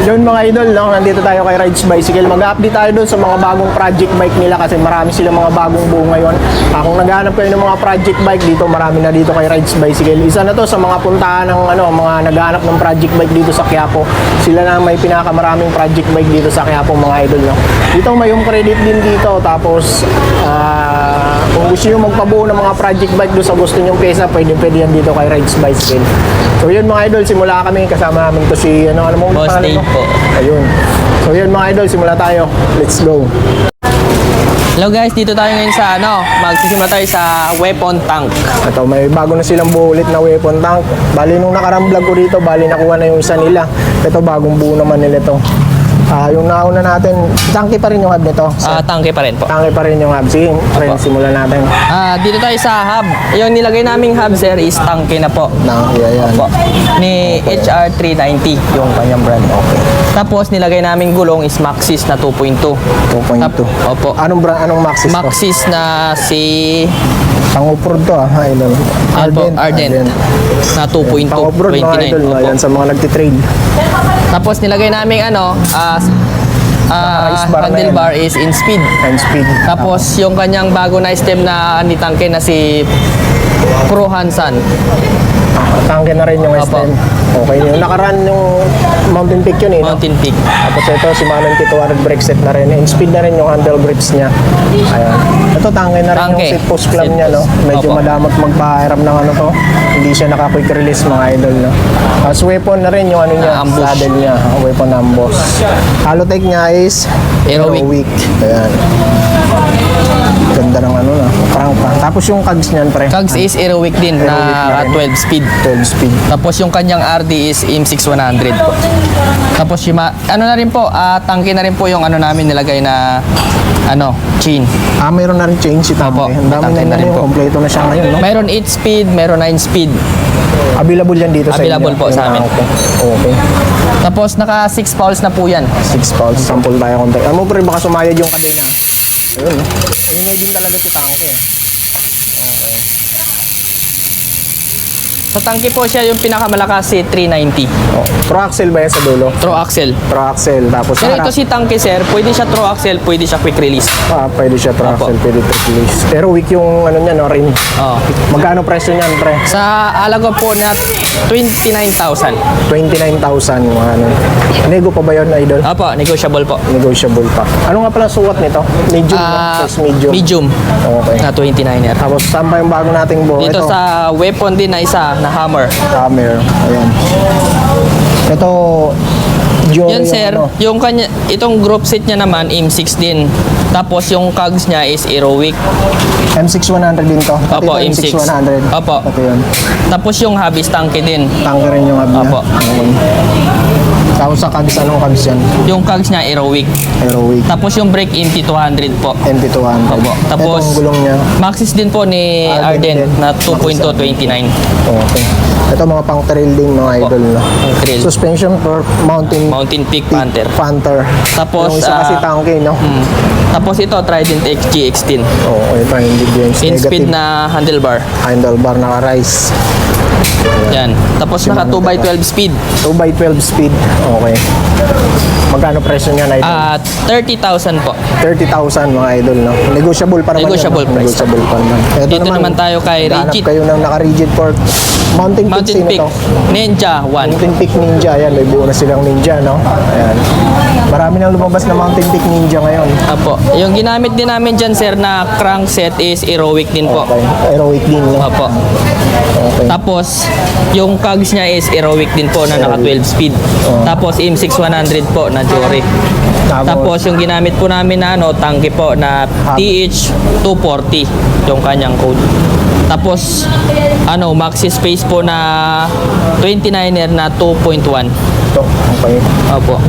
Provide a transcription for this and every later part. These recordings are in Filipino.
Yun mga idol, no? Nandito tayo kay Rides Bicycle. Mag-update tayo doon sa mga bagong project bike nila kasi marami silang mga bagong buo ngayon. Kung naghahanap kayo ng mga project bike dito, marami na dito kay Rides Bicycle. Isa na to sa mga puntahan ng mga naghahanap ng project bike dito sa Quiapo. Sila na may pinakamaraming project bike dito sa Quiapo mga idol, no? Dito may home credit din dito. Tapos kung gusto nyo magpabuo ng mga project bike doon sa gusto nyong pyesa, pwede yan dito kay Rides Bicycle. So yun mga idol, simula kami. Kasama namin to si ano mo Boss Dave po. Ayun. So yun mga idol, simula tayo. Let's go. Hello guys, dito tayo ngayon sa magsisimula tayo sa weapon tank. Ito, may bago na silang buo ulit na weapon tank. Bali nung nakarang vlog ko rito, bali nakuha na yung isa nila. Ito, bagong buo naman nila ito. Yung nauna natin, tanke pa rin yung hub nito. Tangke pa rin po. Tanke pa rin yung hub. Sige, friend, simulan natin. Dito tayo sa hub. Yung nilagay naming hub sir is tangke na po. Yan. Opo. Ni HR390 yung kanyang brand. Okay. Tapos nilagay naming gulong is Maxxis na 2.2. 2.2. Opo. Anong brand, anong Maxxis to? Maxxis na si Pang-off-road to idol. Ardent na 2.2. Pang-off-road mga idol. Opo. Yan sa mga nagtitrade. Tapos nilagay naming handlebar is in speed. And speed. Tapos yung kanyang bago na stem na nitangke na si Pro Hansan. Tangke na rin yung Opo. stem. Okay, yung nakaraan yung Mountain Peak yun eh. No? Mountain Peak. Tapos ito si Manon T200 brake set na rin. In speed na rin yung handle grips niya. Ayan. Ito tangke na rin Tangke. yung seat post clamp niya, no? Medyo Opo. madamot magpahiram ng ano to. Hindi siya naka-quick release mga idol, no? As weapon na rin yung ano niya, Ambush. saddle niya. Weapon ambush. Halotech niya is Aerowick. Ayan. Ganda ng ano na. Crank pa. Tapos yung cogs niyan, pre. Cogs is Aerowick din Aerowick na na rin. 12 speed. 12 speed. Tapos yung kanyang RD is IM6100 po. Tapos yung ano na rin po, tangke na rin po yung ano namin nilagay na chain. Mayroon na rin change si Opo, Tangke. Ang dami tangke na na rin yung po. kompleto na siya ngayon, no? Mayroon 8 speed, mayroon 9 speed. Available yan dito sa inyo. Available po sa amin. Okay. Tapos naka 6 pulse na po yan. 6 pounds. Sample tayo konti. Ano pre, baka sumayad yung kadena. Ayun, no? Imagine talaga si Tangke. Okay. Sa tangke po siya yung pinakamalakas si 390. Oh. Pro axle ba yan sa dulo? Throw axle. Pro axle. Tapos Pero sa ito si tangke sir, pwede siya throw axle, pwede siya quick release. pwede siya pro Opo. axle, pwede trick release. Pero weak yung ano niya, no, rim. Oh. Magkano presyo niyan, pre? Sa alaga po na 29,000. 29,000 yung ano. Nego pa ba yun, idol? Opo, negotiable po. Negotiable pa. Ano nga pala sukat nito? Medium, no? Size medium. Medium Okay. na 29er. Tapos saan pa yung bago nating buo? Dito Ito, sa weapon din na isa na hammer. hammer. Ayan. Ito, Jory Yan sir, ano. yung kanya, itong group set niya naman M6 din. Tapos yung cogs niya is Aerowick. M6100 din to. Pati Opo, ito, M6. M6100. Opo. Ito yun. Tapos yung hubis tangke din. Tangke rin yung hub niya. Opo. Okay. Tapos sa cogs, anong cogs yan? Yung cogs niya Aerowick. Aerowick. Tapos yung brake MT200 po. MT200. Opo. Tapos Itong gulong niya. Maxxis din po ni Ardent Ardent din. na 2.229. Okay. Ito mga pang trail din mga Opo. idol. No? Pang trail. Suspension for Mountain Peak Panther. Panther. Tapos, yung isa kasi tangke, no? Tapos ito Trident XG16. Oo, ito hindi games. In speed Negative na handlebar. handlebar naka-rise. Yan. Tapos naka 2x12 speed. 2x12 speed. Okay. Magkano presyo niyan, idol? 30,000 po. 30,000 mga idol, no? Negotiable pa naman. Negotiable yan, no? price. Negotiable pa naman. Ito Dito naman tayo kay naghahanap Rigid. kayo ng naka-rigid fork. Mountain Peak, Mountain sino Peak to? Ninja 1. Mountain Peak Ninja. Ayan, may buo na silang Ninja, no? Ayan. Marami nang lumabas na Mountain Peak Ninja ngayon. Apo. Yung ginamit din namin dyan sir na crankset is Aerowick din po. Okay. Aerowick din, no? Apo. Okay. Tapos yung cogs niya is Aerowick din po na naka 12 speed. Tapos M6100 po na Jory. Tapos yung ginamit po namin na tangke po na TH240 yung kanyang code. Tapos maxi space po na 29er na 2.1. Ito, okay. Opo.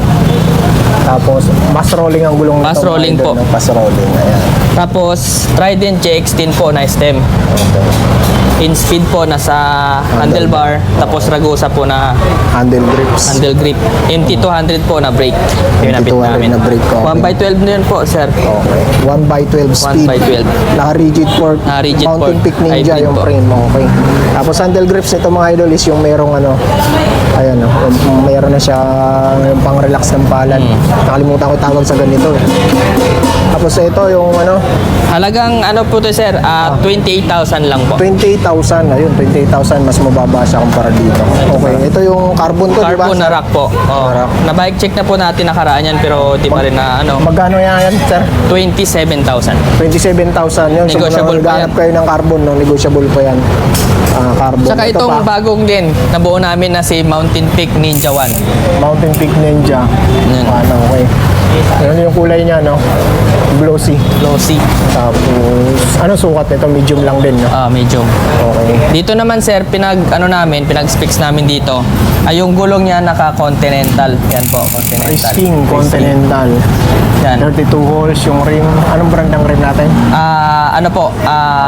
Tapos, mass rolling ang gulong Mass nito, mga rolling idol, po. no? Mass rolling, ayan. Tapos Trident JX10 po na stem. Okay. In speed po nasa handlebar. Tapos Ragusa po na Handle grips. handle grip. MT200 po na brake. Pinapit MT200 namin. na brake, okay. 1x12 na yun po, sir. Okay. 1x12 speed. 1x12. Naka-rigid port. Naka-rigid Mountain port. Peak Ninja Hybrid yung po. frame. Okay. Tapos handle grips nito mga idol is yung merong ano, ayan o, meron na siya yung pang-relax ng palad. Nakalimutan ko tawag sa ganito eh. Tapos ito yung ano, Halagang ano po to, sir? 28,000 lang po. 28,000. Ayun, 28,000 mas mababa siya kumpara dito. Okay. Ito yung carbon to, di ba? Carbon na rack po. Oh. Na rack. Na-bike check na po natin nakaraan yan pero di pa rin na ano. Magkano yan, sir? 27,000. 27,000 yun. Negotiable so, pa maghanap yan. kayo ng carbon, no? Negotiable pa yan. Carbon. Saka Ito itong pa, bagong din, nabuo namin na si Mountain Peak Ninja 1. Mountain Peak Ninja. Yan. Ano, okay. Ano yung kulay niya, no? Glossy. Glossy. Tapos, ano sukat nito? Medium lang din, no? Medium. Okay. Dito naman sir, pinag-specs namin dito. Ay yung gulong niya naka-continental. Yan po, continental. Pristine Continental. Yan. 32 holes yung rim. Anong brand ng rim natin?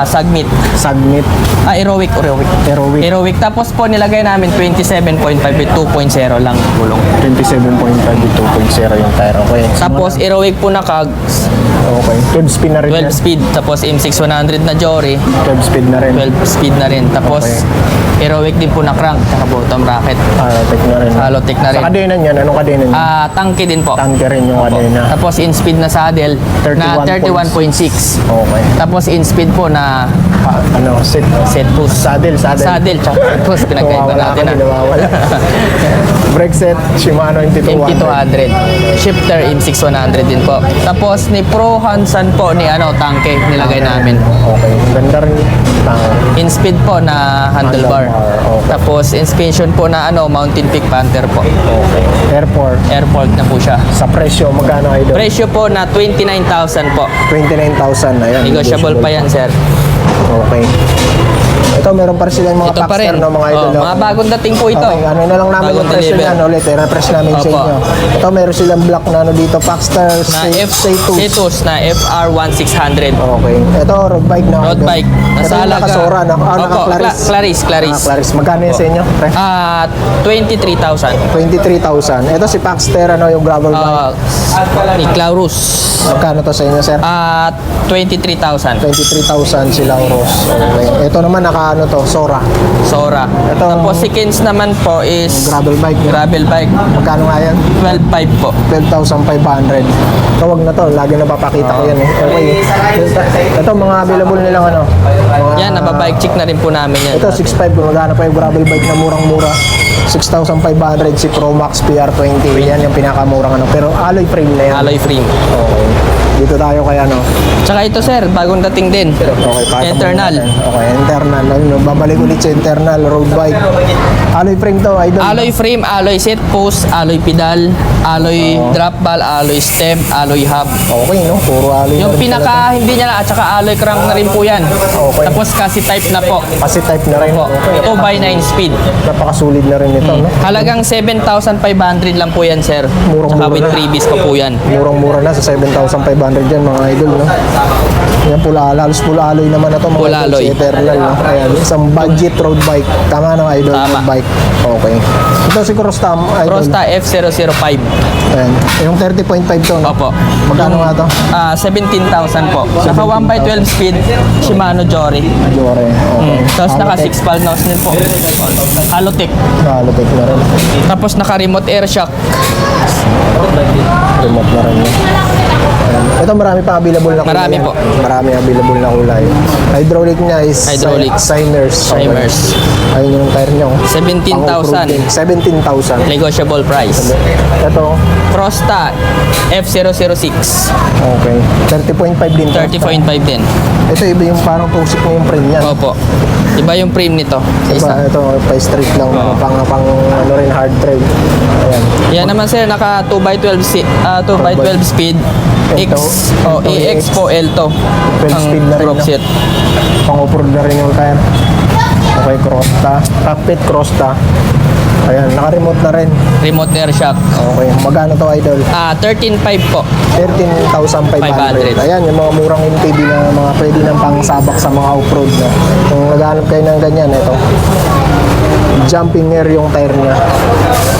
Sagmit. Sagmit. Aerowick. Aerowick. Aerowick. Tapos po nilagay namin 27.5 with 2.0 lang gulong. 27.5 to 2.0 yung tire. Okay. Tapos Aerowick po na cogs, Okay. 12 speed na rin 12 yan. speed. Tapos M6100 na Jory, 12 speed na rin. 12 speed na rin. Tapos Aerowick din po na crank, saka bottom bracket. Halotech na rin. Halotech na rin. Sa kadena niyan, anong kadena niyan? Tangke din po. Tangke rin yung Opo. kadena. Tapos in-speed na saddle na 31.6. Okay. Tapos in-speed po na set push. Saddle. Saddle, tsaka set push. Pinagkaiba Nawawala natin kami, nawawala. Brake set, Shimano MT200. MT200. Shifter M6100 din po. Tapos ni Pro Hansan po ni tangke nilagay namin. Okay. Ganda rin. In-speed po na handlebar. Okay. Tapos inspection po na Mountain Peak Panther po. Okay. Airport. Airport na po siya. Sa presyo, magkano idol? Presyo po na 29,000 po. 29,000 na yan. Negotiable pa yan, sir. Okay. Ito, meron pa rin silang mga Ito pa Paxter, rin. no, mga idol. Oh, mga bagong dating po ito. Okay, ano na lang namin Bagong yung presyo deliver. niyan ulit. I-refresh namin sa Opo. inyo. Ito, meron silang black na dito, Paxter Na Cetus. Cetus na FR1600. Okay. Ito, road bike na. Road idol. bike. Nasa Ito yung halaga. nakasora, Opo, naka-Claris. Claris. Claris. Magkano yun sa inyo? Pre? 23,000. 23,000. Ito si Paxter, yung gravel bike. Ni Claurus. Magkano to sa inyo, sir? 23,000. 23,000 si Lauros. Okay. Ito naman, Sora. Sora. Ito- Tapos si Kins naman po is Gravel bike niya. gravel bike. Magkano nga yan? 12,500 po. 12,500. Tawag na to, lagi na papakita ko yan eh. Okay. Ito mga available nilang mga, Yan, nababike check na rin po namin yan. Ito 6,500 kung maghanap pa yung gravel bike na murang-mura. 6,500 si Pro Max PR20. Yan yung pinakamurang Pero alloy frame na yan. Alloy frame. Okay. Dito tayo kay Tsaka ito sir, bagong dating din. Okay, pakita mo Internal. natin. Okay, internal. Babalik ulit sa internal road bike. Alloy frame to, idol. Alloy frame, alloy set post, alloy pedal, alloy drop ball, alloy stem, alloy hub. Okay, no? Puro alloy Yung na rin pinaka hindi niya na at saka alloy crank na rin po yan. Okay. Tapos kasi type na po. pala. Kasi type na rin. Po. Okay. 2x9 speed. Napakasulit na rin ito, no? Halagang 7,500 lang po yan, sir. Murang-mura Tsaka with na. freebies pa po yan. Murang-mura na sa 7,500 yan, mga idol, no? Yan, halos pula alloy naman na ito, mga Full idol, alloy. si Eternal, no? Ayan, isang budget road bike. Tama, no, idol? Tama. Road bike. Okay. Ito si Crostam, idol. Prosta F005. Ayan. Yung 30.5 to, no? Opo. Magkano nga to? 17,000 po. Naka 1x12 speed, Shimano Jory. Jore. Okay. Tapos naka Halotech. 6 valve nose din po. Halotech. Halotech na rin. Tapos naka remote air shock. Remote na rin. Ayan. Ito marami pa available na kulay. Marami yan. po. Marami available na kulay. Hydraulic niya is Hydraulic. Simers. Simers. Ayun yung tire niyo. 17,000. 17,000. Negotiable price. Ito, Prosta F006. okay. 30.5 din. to. 30.5 din. Ito iba yung parang pusik mo yung frame niya. Opo. Iba yung frame nito. Sa isa. Ito, pa straight lang. Pang rin hard drive. Ayan. Yan naman sir, naka 2x12 speed. Ito, EX po L to. 12 speed na rin, Drop no? set. Pang off-road na rin yung tire. Okay, Crosta. Cockpit Crosta. Ayan, naka-remote na rin. Remote air shock. Okay, magkano to, idol? 13.5 po. 13,500. 500. Ayan, yung mga murang MTB na mga pwede ng pangsabak sa mga off-road. No? Kung naghahanap kayo ng ganyan, ito. Jumping air yung tire niya.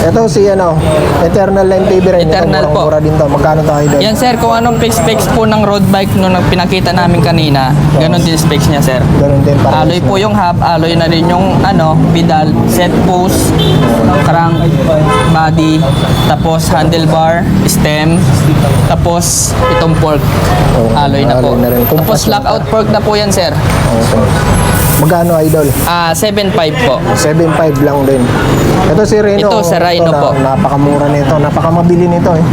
Ito si Eternal MTB rin. Eternal ito, po. mura din to. Magkano to, idol? Yan sir, kung anong specs po ng road bike nung pinakita namin kanina, ganun din specs niya sir. Ganun din para. Alloy po yung hub, alloy na rin yung pedal, set post, crank, body, tapos handlebar, stem, tapos itong fork, alloy na po. alloy na rin. Tapos lockout fork na po yan sir. Okay. Magkano, idol? 7.5 po. 7.5 lang din. Ito si Reno. Ito, sa Rhino po. Napakamura nito. Napakamabili nito eh.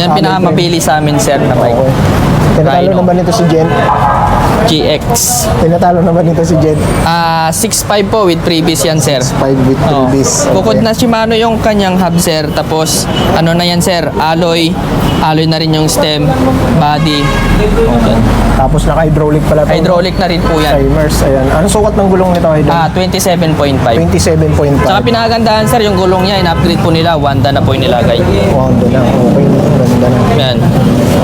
Yan pinakamabili sa amin sir na bike. Okay. Tinatalo Rhino. naman nito si Jen. GX. Tinatalo naman nito si Jen. 6.5 po with previous yan sir. 5 with Oh. previous. Bukod na Shimano yung kanyang hub sir, tapos ano na yan sir, alloy na rin yung stem, body, Tapos naka-hydraulic pala ito. hydraulic na rin po yan. Timers. Ayan. Ano sukat ng gulong nito, idol? 27.5. 27.5. Saka pinagandahan sir, yung gulong niya, in-upgrade po nila, Wanda na po yung nilagay. Wow, doon na. Okay. Ganda na. Yan.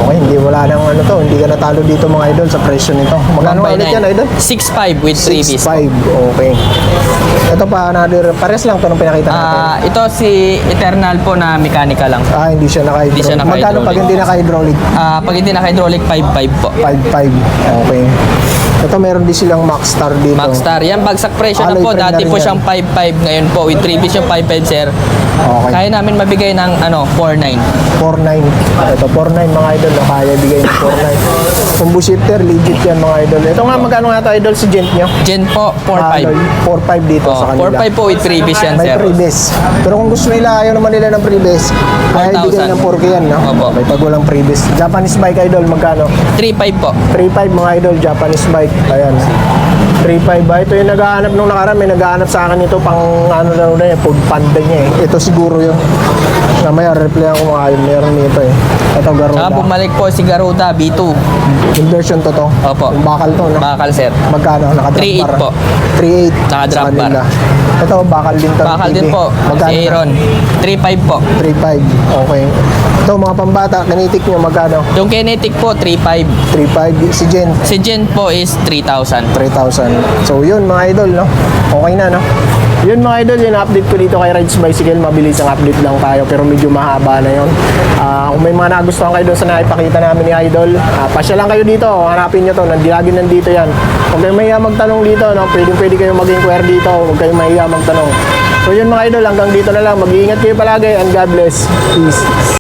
Okay, hindi wala nang hindi ka natalo dito mga idol sa presyo nito. Magkano ulit yan, idol? 6.5 with previous. 6.5. Okay. Ito pa, pares lang ito nung pinakita natin. Ito si Eternal po na mechanical lang. Hindi siya naka-hydraulic. Hindi siya Magkano pag naka-hydraulic? hindi naka-hydraulic? Pag hindi naka-hydraulic, 5.5 po. 5.5. Okay. Ito meron din silang Maxstar dito. Maxstar. Yan, bagsak presyo na Alloy po. frame na Dati rin po yan. siyang 5.5. Ngayon po, with previous yung 5.5 sir. Okay. Kaya namin mabigay ng 4.9. 4.9. Ito, 4.9 mga idol. Kaya bigay ng 4.9. Combo shifter, legit yan mga idol. Ito nga, magkano nga ito idol si Gent nyo? Gen po, 4.5. 4.5 dito sa kanila. 4.5 po with previous yan May sir. pre-base. Pero kung gusto nila, ayaw naman nila ng pre-base, kaya 4,000. bigay ng 4K yan, no? Opo. Okay, pag walang pre-base. Japanese bike idol, magkano? 3.5 po. 3.5 mga idol, Japanese bike. Ayan. 3.5 ba? Ito yung naghahanap nung nakaraan. May naghahanap sa akin ito pang ano daw na food panda niya eh. Ito siguro yung namaya replyan ko mga idol. Meron nito eh. Ito Saka Garuda. bumalik po si Garuda B2. Yung version to to. Opo. Yung bakal to, no? Bakal sir. Magkano? Naka-drop 3.8 bar? po. 3.8. Naka-drop sa kanila. bar. Ito, bakal din to. Bakal din po. Magkano Si na? Aaron. 3.5 po. 3.5. Okay. Ito, mga pambata, kanitik nyo, magkano? Yung Kinetic po, 3.5. 3.5. Si Jen, Si Gen po is 3,000. 3,000. So, yun mga idol, no? Okay na, no? Yun mga idol, yung update ko dito kay Rides Bicycle. Mabilis ang update lang tayo, pero medyo mahaba na yun. Kung may mga nagustuhan kayo doon sa naipakita namin ni Idol, pasya lang kayo dito. Hanapin nyo to. Lagi nandito yan. Huwag kayong mahiya magtanong dito, no? Pwede kayong mag-inquire dito. Huwag kayong mahiya magtanong. So yun mga idol, hanggang dito na lang. Mag-iingat kayo palagi and God bless. Peace.